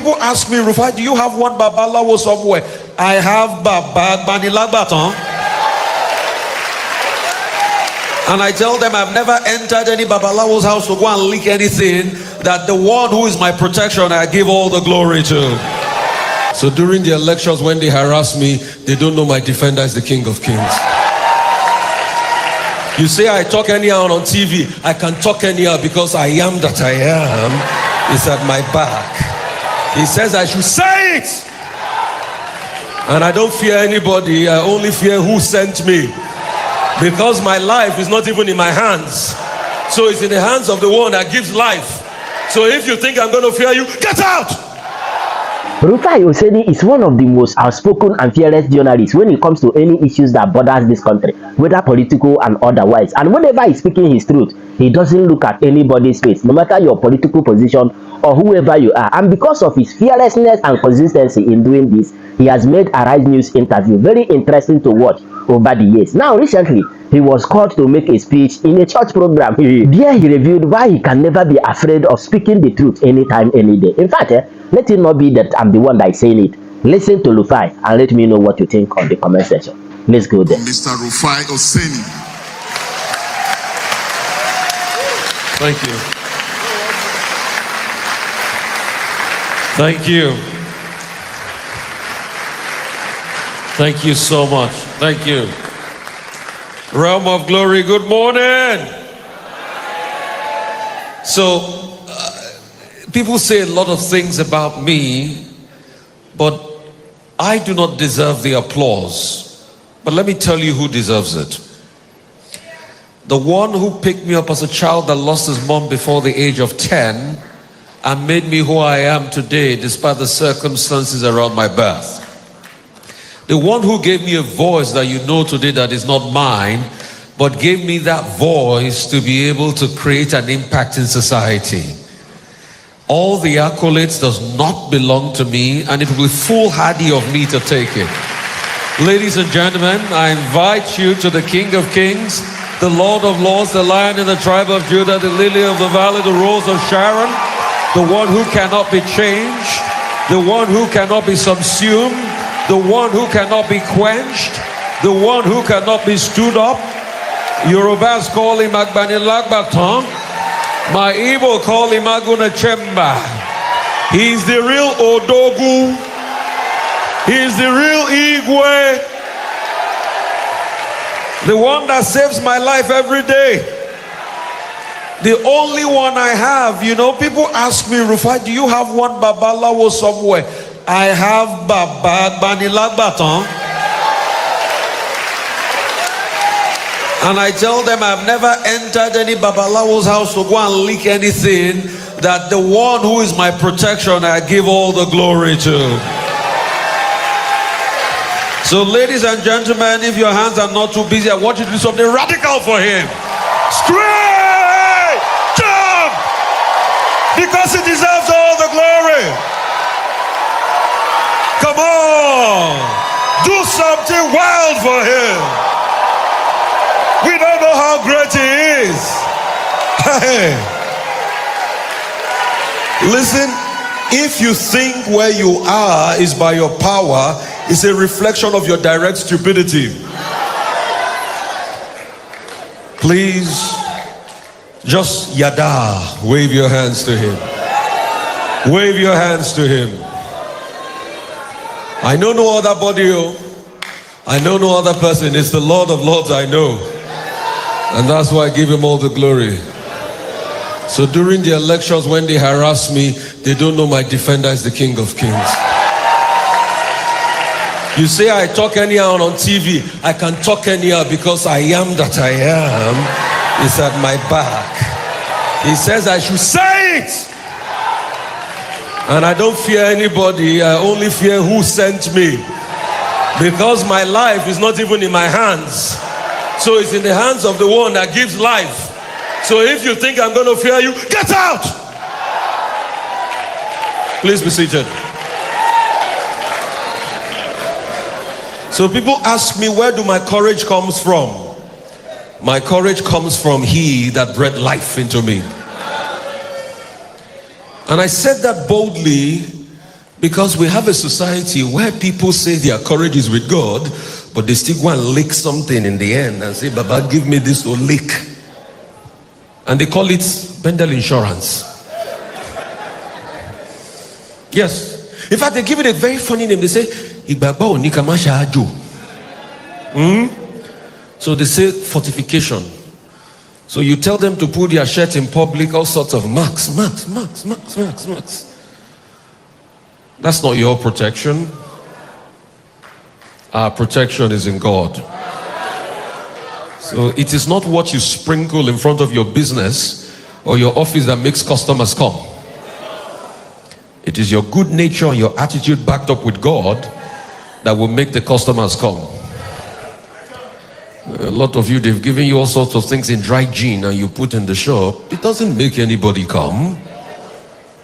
people ask me, Rufai, do you have one Babalawo somewhere? I have Baba Banilagbaton. And I tell them I've never entered any Babalawo's house to go and leak anything, that the one who is my protection, I give all the glory to. So during the elections, when they harass me, they don't know my defender is the King of Kings. You say I talk anyhow on TV. I can talk anyhow because I am that I am. It's at my back. He says I should say it. And I don't fear anybody. I only fear who sent me. Because my life is not even in my hands. So it's in the hands of the one that gives life. So if you think I'm going to fear you, get out! Rufai Oseni is one of the most outspoken and fearless journalists when it comes to any issues that bothers this country, whether political and otherwise. And whenever he's speaking his truth, he doesn't look at anybody's face, no matter your political position or whoever you are. And because of his fearlessness and consistency in doing this, he has made Arise News interview very interesting to watch over the years. Now, recently, he was called to make a speech in a church program. There he revealed why he can never be afraid of speaking the truth anytime, any day. In fact, let it not be that I'm the one that is saying it. Listen to Rufai and let me know what you think on the comment section. Let's go there. Mr. Rufai Oseni. Thank you. Thank you. Thank you so much. Thank you. Realm of glory, good morning. So, people say a lot of things about me, but I do not deserve the applause. But let me tell you who deserves it. The one who picked me up as a child that lost his mom before the age of 10 and made me who I am today despite the circumstances around my birth. The one who gave me a voice that you know today that is not mine, but gave me that voice to be able to create an impact in society. All the accolades does not belong to me, and it will be foolhardy of me to take it. Ladies and gentlemen, I invite you to the King of Kings, the Lord of Lords, the Lion in the tribe of Judah, the Lily of the Valley, the Rose of Sharon, the one who cannot be changed, the one who cannot be subsumed, the one who cannot be quenched, the one who cannot be stood up. Yorubas call him Agbanilagbaton. My Igbo call him Aguna Chemba. He's the real Odogu. He's the real Igwe. The one that saves my life every day. The only one I have. You know, people ask me, Rufai, do you have one Babalawo somewhere? I have Baba Banilagbaton. And I tell them I've never entered any Babalawo's house to go and leak anything, that the one who is my protection, I give all the glory to. So ladies and gentlemen, if your hands are not too busy, I want you to do something radical for him. Straight jump! Because he deserves all the glory. Come on! Do something wild for him. We don't know how great he is. Hey. Listen, if you think where you are is by your power, it's a reflection of your direct stupidity. Please, just yada, wave your hands to him. Wave your hands to him. I know no other body. I know no other person. It's the Lord of Lords I know. And that's why I give him all the glory. So during the elections, when they harass me, they don't know my defender is the King of Kings. You say I talk anyhow on TV. I can talk anyhow because I am that I am. It's at my back. He says I should say it. And I don't fear anybody. I only fear who sent me. Because my life is not even in my hands. So it's in the hands of the one that gives life. So if you think I'm going to fear you, get out! Please be seated. So people ask me, where do my courage comes from? My courage comes from he that bred life into me. And I said that boldly Because we have a society where people say their courage is with God, but they still go and lick something in the end and say, Baba, give me this to lick. And they call it Bendel Insurance. Yes. In fact, they give it a very funny name. They say, Igbagba Onikamasha Ajo. So they say fortification. So you tell them to put their shirt in public, all sorts of marks. That's not your protection. Our protection is in God. So it is not what you sprinkle in front of your business or your office that makes customers come. It is your good nature and your attitude backed up with God that will make the customers come. A lot of you, they've given you all sorts of things in dry gin and you put in the shop. It doesn't make anybody come.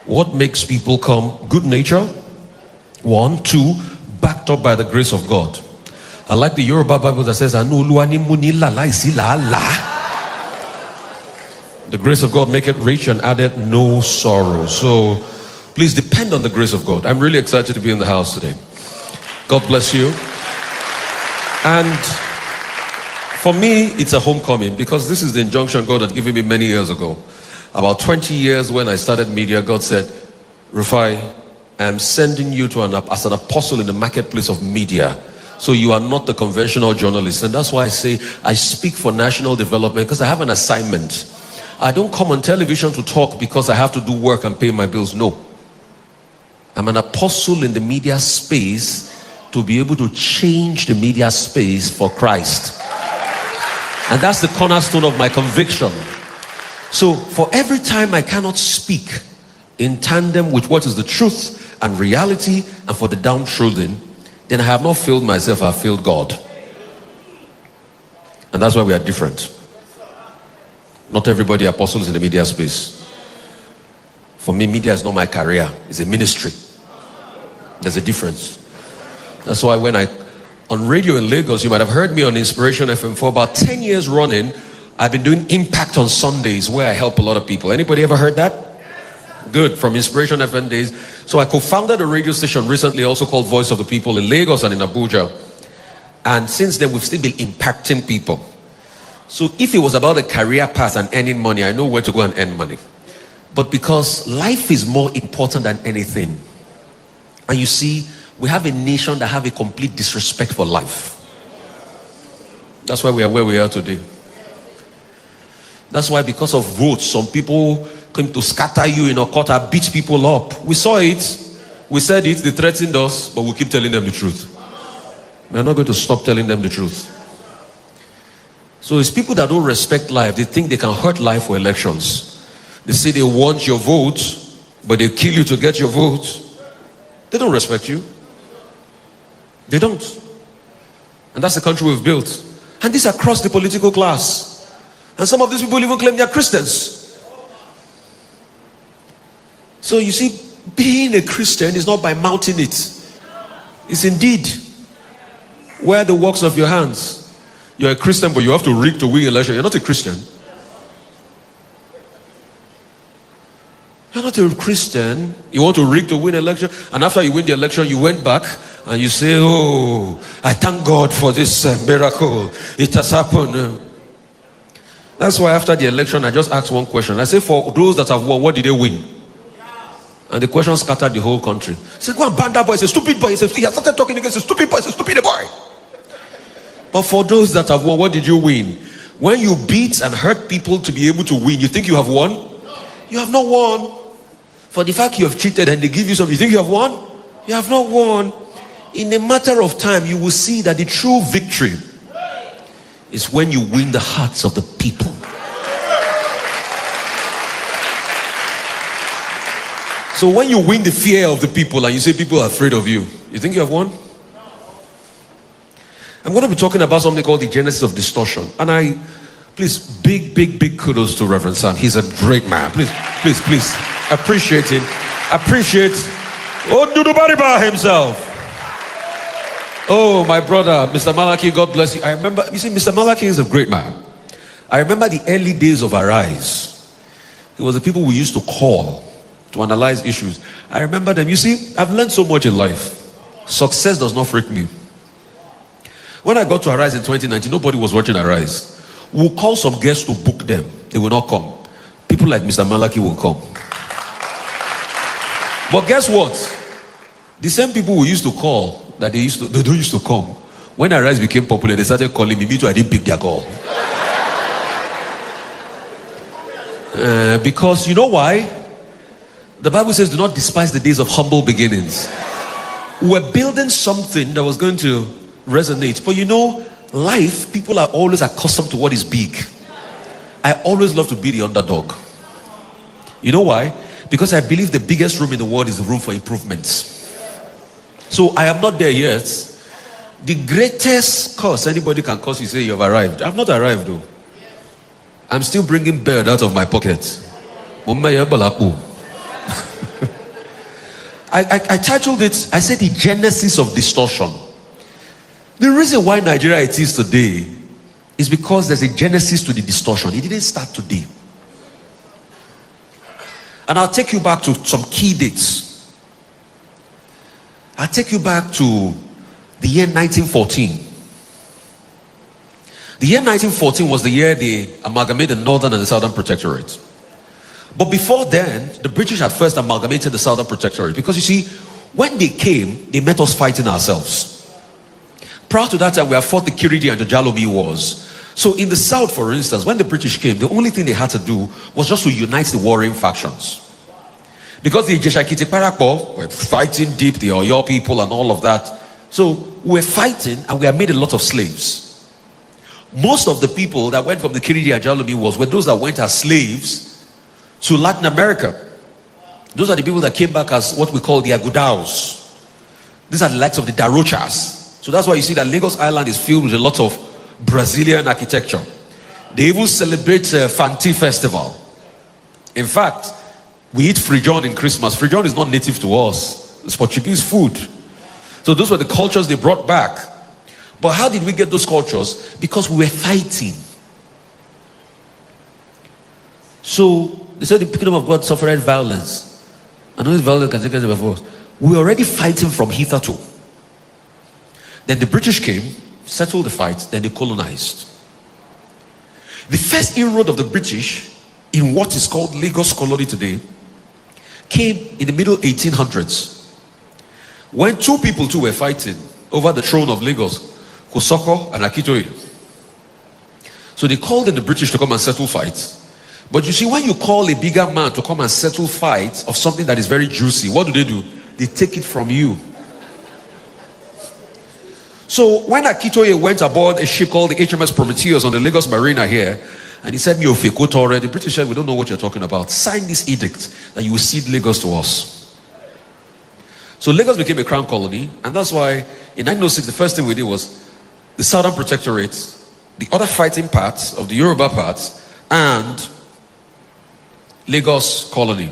What makes people come? Good nature. 1, 2, backed up by the grace of God. I like the Yoruba Bible that says, the grace of God make it rich and added no sorrow. So please depend on the grace of God. I'm really excited to be in the house today. God bless you. And for me, it's a homecoming because this is the injunction God had given me many years ago. About 20 years when I started media, God said, Rufai, I am sending you to as an apostle in the marketplace of media. So you are not the conventional journalist. And that's why I say I speak for national development because I have an assignment. I don't come on television to talk because I have to do work and pay my bills. No. I'm an apostle in the media space to be able to change the media space for Christ. And that's the cornerstone of my conviction. So for every time I cannot speak in tandem with what is the truth and reality and for the downtrodden, then I have not failed myself, I have failed God. And that's why we are different. Not everybody apostles in the media space. For me, media is not my career, it's a ministry. There's a difference. That's why when on radio in Lagos, you might have heard me on Inspiration FM for about 10 years running. I've been doing Impact on Sundays where I help a lot of people. Anybody ever heard that? Good, from Inspiration FM days. So I co-founded a radio station recently also called Voice of the People in Lagos and in Abuja. And since then, we've still been impacting people. So if it was about a career path and earning money, I know where to go and earn money. But because life is more important than anything. And you see, we have a nation that have a complete disrespect for life. That's why we are where we are today. That's why because of votes, some people came to scatter you in Okota, beat people up. We saw it. We said it. They threatened us, but we keep telling them the truth. We're not going to stop telling them the truth. So it's people that don't respect life. They think they can hurt life for elections. They say they want your vote, but they kill you to get your vote. They don't respect you. They don't. And that's the country we've built. And this across the political class. And some of these people even claim they are Christians. So you see, being a Christian is not by mounting it. It's indeed where the works of your hands. You're a Christian, but you have to rig to win election. You're not a Christian. You're not a Christian. You want to rig to win election, and after you win the election, you went back and you say, "Oh, I thank God for this miracle. It has happened." That's why after the election, I just asked one question. I say, "For those that have won, what did they win?" And the question scattered the whole country. I said, "Go and ban that boy. He's a stupid boy." He said, "He has started talking against a stupid boy. He's a stupid boy." But for those that have won, what did you win? When you beat and hurt people to be able to win, you think you have won? You have not won. For the fact you have cheated and they give you something, you think you have won? You have not won. In a matter of time, you will see that the true victory is when you win the hearts of the people. So when you win the fear of the people and you say people are afraid of you, you think you have won? I'm going to be talking about something called the genesis of distortion. And please, big kudos to Reverend Sam. He's a great man. Please. Appreciate him. Appreciate Odudubariba himself. Oh, my brother, Mr. Malaki, God bless you. I remember, you see, Mr. Malaki is a great man. I remember the early days of Arise. It was the people we used to call to analyze issues. I remember them. You see, I've learned so much in life. Success does not freak me. When I got to Arise in 2019, nobody was watching Arise. We'll call some guests to book them. They will not come. People like Mr. Malaki will come. But guess what? The same people we used to call that they don't used to come. When Arise became popular, they started calling me. Me too, I didn't pick their call. Because you know why? The Bible says, do not despise the days of humble beginnings. We're building something that was going to resonate. But you know, life, people are always accustomed to what is big. I always love to be the underdog. You know why? Because I believe the biggest room in the world is the room for improvements. So I am not there yet. The greatest curse anybody can curse you, say you have arrived. I've not arrived though. I'm still bringing bird out of my pocket. I titled it, I said the genesis of distortion. The reason why Nigeria it is today is because there's a genesis to the distortion. It didn't start today. And I'll take you back to some key dates. I'll take you back to the year 1914. The year 1914 was the year they amalgamated the Northern and the Southern Protectorate. But before then, the British had first amalgamated the Southern Protectorate. Because you see, when they came, they met us fighting ourselves. Prior to that time, we had fought the Kiriji and the Jalomi wars. So in the South, for instance, when the British came, the only thing they had to do was just to unite the warring factions. Because the Ijeshakiti Parakpo were fighting deep, the Oyo people and all of that. So we were fighting and we had made a lot of slaves. Most of the people that went from the Kiriji and Jalomi wars were those that went as slaves to Latin America. Those are the people that came back as what we call the Agudaos. These are the likes of the Darochas. So that's why you see that Lagos Island is filled with a lot of Brazilian architecture. They even celebrate Fanti Festival. In fact, we eat frijon in Christmas. Frijon is not native to us. It's Portuguese food. So those were the cultures they brought back. But how did we get those cultures? Because we were fighting. So they said the kingdom of God suffered violence. And all this violence can take place before us. We were already fighting from hitherto. Then the British came, settled the fight, then they colonized. The first inroad of the British in what is called Lagos colony today came in the middle 1800s. When two people too were fighting over the throne of Lagos, Kosoko and Akitoye. So they called in the British to come and settle fights. But you see, when you call a bigger man to come and settle fights of something that is very juicy, what do? They take it from you. So when Akitoye went aboard a ship called the HMS Prometheus on the Lagos Marina here, and he said, the British said, we don't know what you're talking about. Sign this edict that you will cede Lagos to us. So Lagos became a crown colony, and that's why in 1906, the first thing we did was the Southern Protectorate, the other fighting parts of the Yoruba parts, and Lagos colony.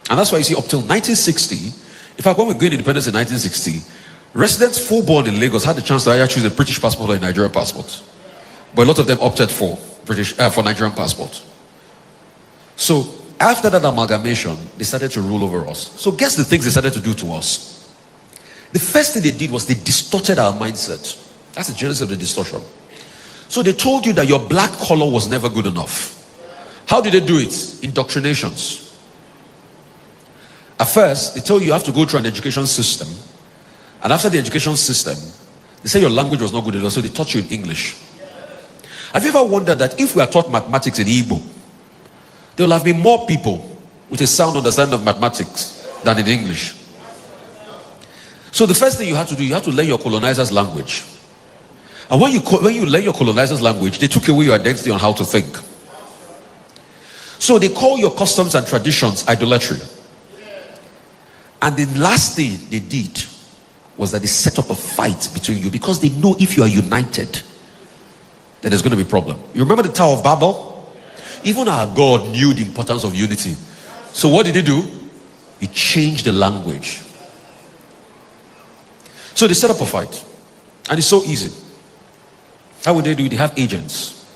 And that's why you see up till 1960, in fact, when we gained independence in 1960, residents full born in Lagos had the chance to either choose a British passport or a Nigerian passport. But a lot of them opted for Nigerian passport. So after that amalgamation, they started to rule over us. So guess the things they started to do to us. The first thing they did was they distorted our mindset. That's the genesis of the distortion. So they told you that your black color was never good enough. How did they do it? Indoctrinations. At first, they told you have to go through an education system. And after the education system, they say your language was not good enough, so they taught you in English. Have you ever wondered that if we are taught mathematics in Igbo, there will have been more people with a sound understanding of mathematics than in English? So the first thing you have to do, you have to learn your colonizer's language. And when you learn your colonizer's language, they took away your identity on how to think. So they call your customs and traditions idolatry. And the last thing they did was that they set up a fight between you, because they know if you are united, then there's going to be a problem. You remember the Tower of Babel? Even our God knew the importance of unity. So what did he do? He changed the language. So they set up a fight. And it's so easy. How would they do it? They have agents.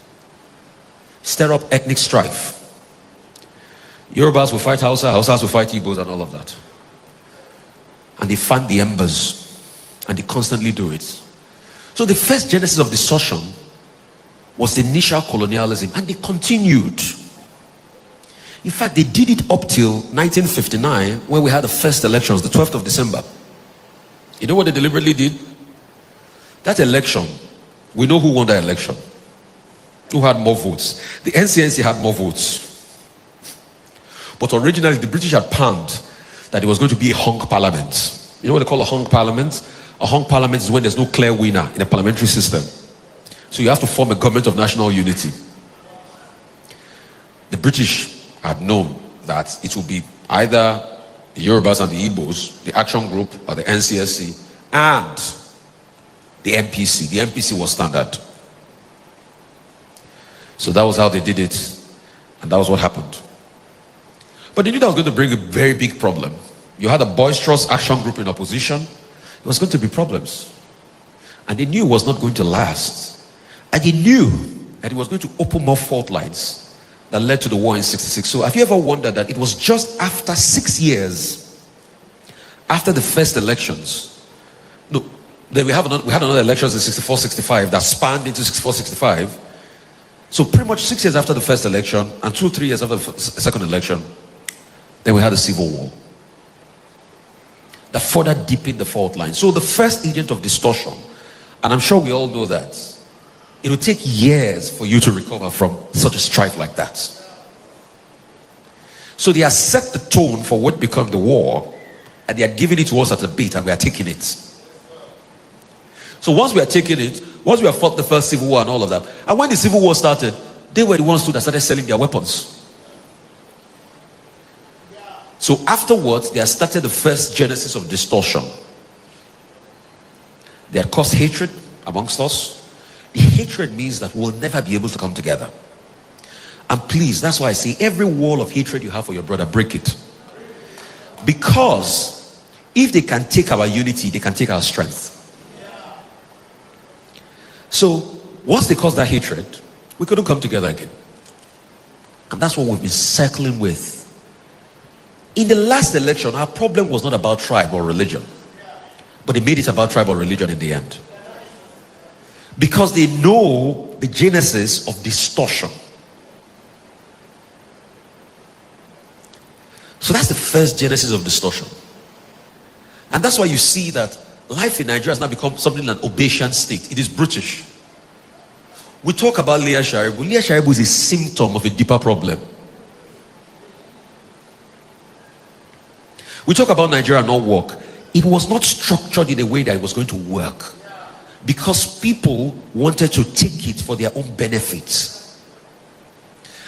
Stir up ethnic strife. Yorubas will fight Hausa, Hausas will fight Igbos and all of that. and they fan the embers, and they constantly do it. So the first genesis of distortion was the initial colonialism, and they continued. In fact, they did it up till 1959, when we had the first elections, the 12th of December. You know what they deliberately did? That election, we know who won that election. Who had more votes? The NCNC had more votes. But originally, the British had planned that it was going to be a hung parliament. You know what they call a hung parliament? A hung parliament is when there's no clear winner in a parliamentary system. So you have to form a government of national unity. The British had known that it would be either the Yorubas and the Igbos, the Action Group, or the NCSC, and the MPC. The MPC was standard. So that was how they did it, and that was what happened. But they knew that was going to bring a very big problem. You had a boisterous Action Group in opposition. There was going to be problems. And they knew it was not going to last. And they knew that it was going to open more fault lines that led to the war in 66. So have you ever wondered that it was just after 6 years after the first elections? No, then we had another elections in 64, 65 that spanned into 64, 65. So pretty much 6 years after the first election and 2 or 3 years after the second election, then we had a civil war that further deepened the fault line. So the first agent of distortion, and I'm sure we all know that, it will take years for you to recover from such a strife like that. So they have set the tone for what became the war, and they are giving it to us at a beat, and we are taking it. So once we are taking it, once we have fought the first civil war and all of that, and when the civil war started, they were the ones that started selling their weapons. So afterwards, they had started the first genesis of distortion. They had caused hatred amongst us. The hatred means that we'll never be able to come together. And please, that's why I say every wall of hatred you have for your brother, break it. Because if they can take our unity, they can take our strength. So once they caused that hatred, we couldn't come together again. And that's what we've been circling with. In the last election, our problem was not about tribe or religion, but they made it about tribe or religion in the end. Because they know the genesis of distortion. So that's the first genesis of distortion. And that's why you see that life in Nigeria has now become something like an Obasian state. It is British. We talk about Leah Sharibu. Leah Sharibu is a symptom of a deeper problem. We talk about Nigeria not work. It was not structured in a way that it was going to work. Because people wanted to take it for their own benefits.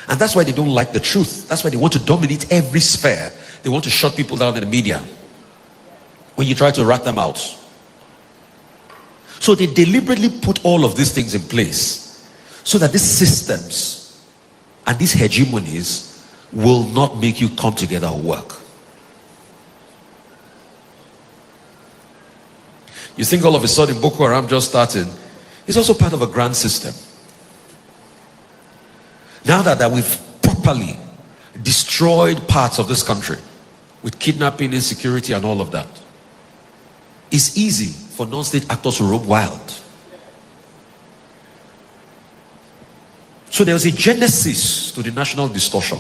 And that's why they don't like the truth. That's why they want to dominate every sphere. They want to shut people down in the media when you try to rat them out. So they deliberately put all of these things in place so that these systems and these hegemonies will not make you come together or work. You think all of a sudden Boko Haram just started. It's also part of a grand system. Now that we've properly destroyed parts of this country with kidnapping, insecurity and all of that, it's easy for non-state actors to roam wild. So there was a genesis to the national distortion,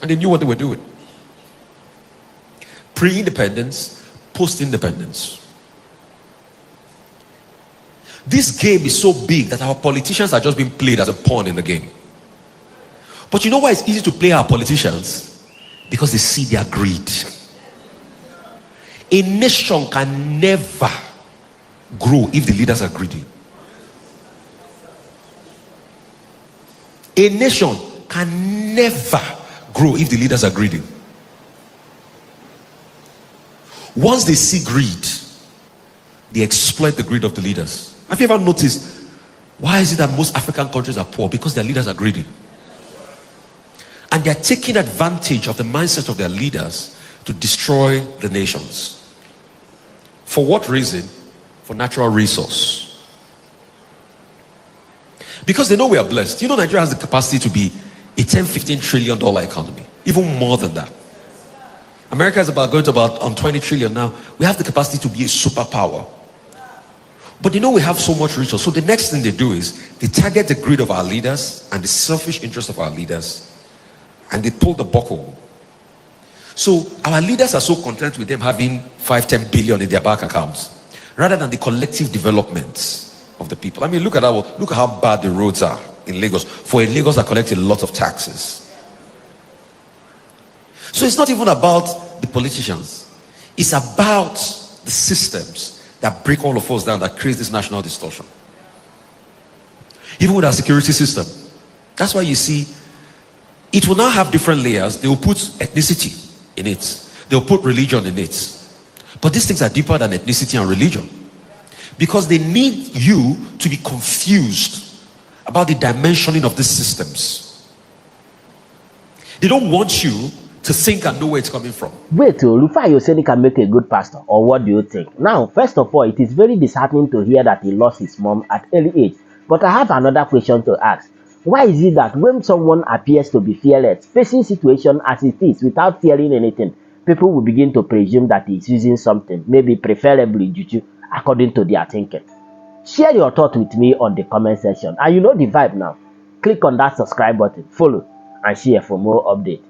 and they knew what they were doing. Pre-independence, post-independence. This game is so big that our politicians are just being played as a pawn in the game. But you know why it's easy to play our politicians? Because they see their greed. A nation can never grow if the leaders are greedy. A nation can never grow if the leaders are greedy. Once they see greed, they exploit the greed of the leaders. Have you ever noticed why is it that most African countries are poor? Because their leaders are greedy. And they are taking advantage of the mindset of their leaders to destroy the nations. For what reason? For natural resource. Because they know we are blessed. You know Nigeria has the capacity to be a $10-15 trillion economy. Even more than that. America is about going to about on 20 trillion now. We have the capacity to be a superpower. But we have so much resource. So the next thing they do is they target the greed of our leaders and the selfish interest of our leaders, and they pull the buckle. So our leaders are so content with them having 5-10 billion in their bank accounts, rather than the collective development of the people. I mean, look at how bad the roads are in Lagos. For a Lagos that collects a lot of taxes. So it's not even about the politicians. It's about the systems that break all of us down, that creates this national distortion. Even with our security system. That's why you see, it will now have different layers. They will put ethnicity in it. They will put religion in it. But these things are deeper than ethnicity and religion. Because they need you to be confused about the dimensioning of these systems. They don't want you to think and know where it's coming from. Wait, Rufai Oseni can make a good pastor, or what do you think? Now, first of all, it is very disheartening to hear that he lost his mom at early age. But I have another question to ask. Why is it that when someone appears to be fearless, facing situation as it is without fearing anything, people will begin to presume that he is using something, maybe preferably juju, according to their thinking? Share your thought with me on the comment section. And you know the vibe now. Click on that subscribe button, follow, and share for more updates.